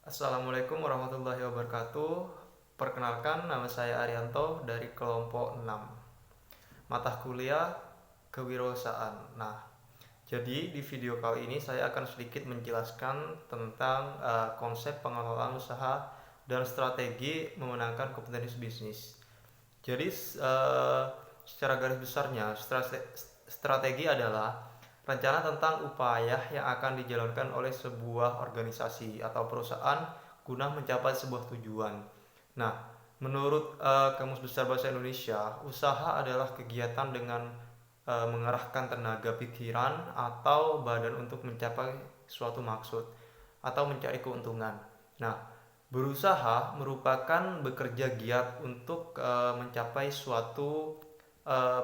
Assalamualaikum warahmatullahi wabarakatuh. Perkenalkan, nama saya Arianto dari kelompok 6. Mata kuliah kewirausahaan. Nah, jadi di video kali ini saya akan sedikit menjelaskan tentang konsep pengelolaan usaha dan strategi memenangkan kompetensi bisnis. Jadi secara garis besarnya, strategi adalah rencana tentang upaya yang akan dijalankan oleh sebuah organisasi atau perusahaan guna mencapai sebuah tujuan. Nah, menurut Kamus Besar Bahasa Indonesia, usaha adalah kegiatan dengan mengerahkan tenaga pikiran atau badan untuk mencapai suatu maksud atau mencari keuntungan. Nah, berusaha merupakan bekerja giat untuk mencapai suatu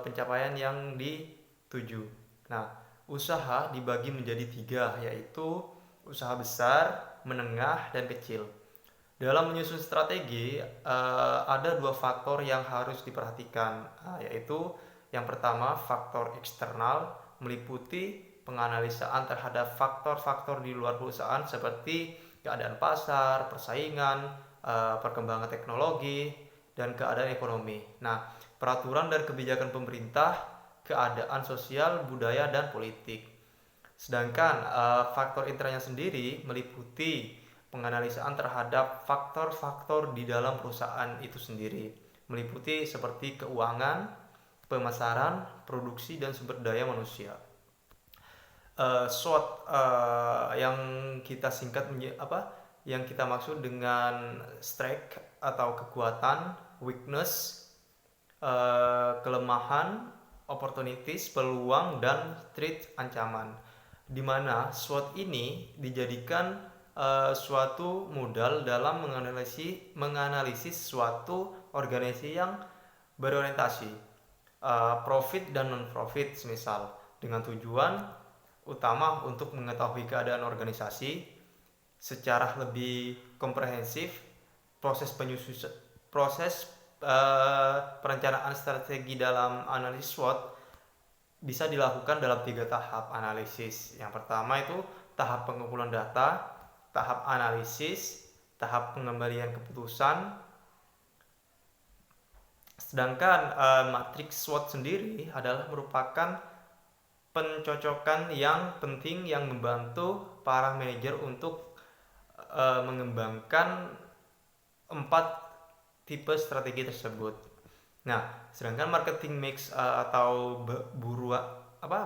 pencapaian yang dituju. Nah, usaha dibagi menjadi 3, yaitu usaha besar, menengah, dan kecil. Dalam menyusun strategi, ada 2 faktor yang harus diperhatikan, yaitu yang pertama faktor eksternal, meliputi penganalisaan terhadap faktor-faktor di luar perusahaan seperti keadaan pasar, persaingan, perkembangan teknologi, dan keadaan ekonomi. Nah, peraturan dan kebijakan pemerintah, keadaan sosial, budaya, dan politik. Sedangkan faktor internalnya sendiri meliputi penganalisaan terhadap faktor-faktor di dalam perusahaan itu sendiri, meliputi seperti keuangan, pemasaran, produksi, dan sumber daya manusia. SWOT yang kita singkat yang kita maksud dengan strength atau kekuatan, weakness, kelemahan, opportunities, peluang, dan threat, ancaman. Di mana SWOT ini dijadikan suatu modal dalam menganalisis suatu organisasi yang berorientasi profit dan non-profit, misal dengan tujuan utama untuk mengetahui keadaan organisasi secara lebih komprehensif. Proses perencanaan strategi dalam analisis SWOT bisa dilakukan dalam 3 tahap analisis. Yang pertama itu tahap pengumpulan data, tahap analisis, tahap pengembalian keputusan. Sedangkan matriks SWOT sendiri adalah merupakan pencocokan yang penting yang membantu para manajer untuk mengembangkan 4 tipe strategi tersebut. Nah, sedangkan marketing mix atau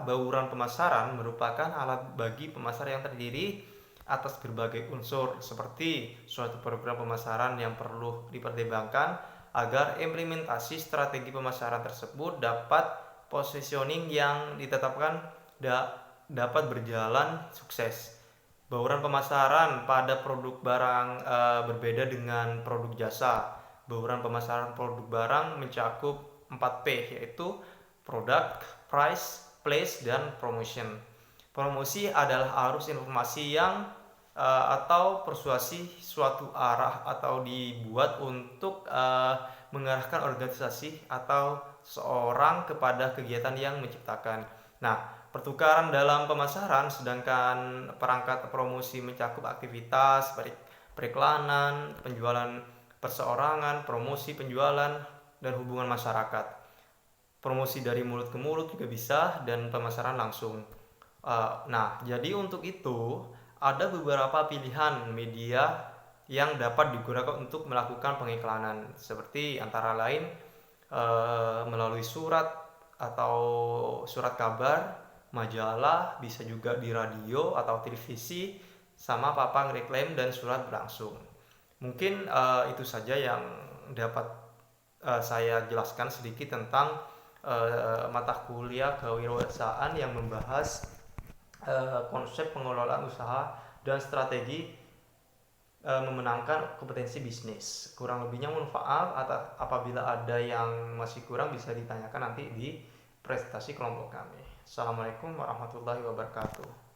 bauran pemasaran merupakan alat bagi pemasar yang terdiri atas berbagai unsur seperti suatu program pemasaran yang perlu dipertimbangkan agar implementasi strategi pemasaran tersebut dapat positioning yang ditetapkan dapat berjalan sukses. Bauran pemasaran pada produk barang berbeda dengan produk jasa. Bauran pemasaran produk barang mencakup 4P, yaitu product, price, place, dan promotion. Promosi adalah arus informasi yang atau persuasi suatu arah atau dibuat untuk mengarahkan organisasi atau seorang kepada kegiatan yang menciptakan. Nah, pertukaran dalam pemasaran, sedangkan perangkat promosi mencakup aktivitas periklanan, penjualan perseorangan, promosi penjualan, dan hubungan masyarakat. Promosi dari mulut ke mulut juga bisa, dan pemasaran langsung. Nah, jadi untuk itu ada beberapa pilihan media yang dapat digunakan untuk melakukan pengiklanan, seperti antara lain melalui surat atau surat kabar, majalah, bisa juga di radio atau televisi, sama papan reklame dan surat berlangsung. Mungkin itu saja yang dapat saya jelaskan sedikit tentang mata kuliah kewirausahaan yang membahas konsep pengelolaan usaha dan strategi memenangkan kompetensi bisnis. Kurang lebihnya mohon maaf apabila ada yang masih kurang bisa ditanyakan nanti di presentasi kelompok kami. Assalamualaikum warahmatullahi wabarakatuh.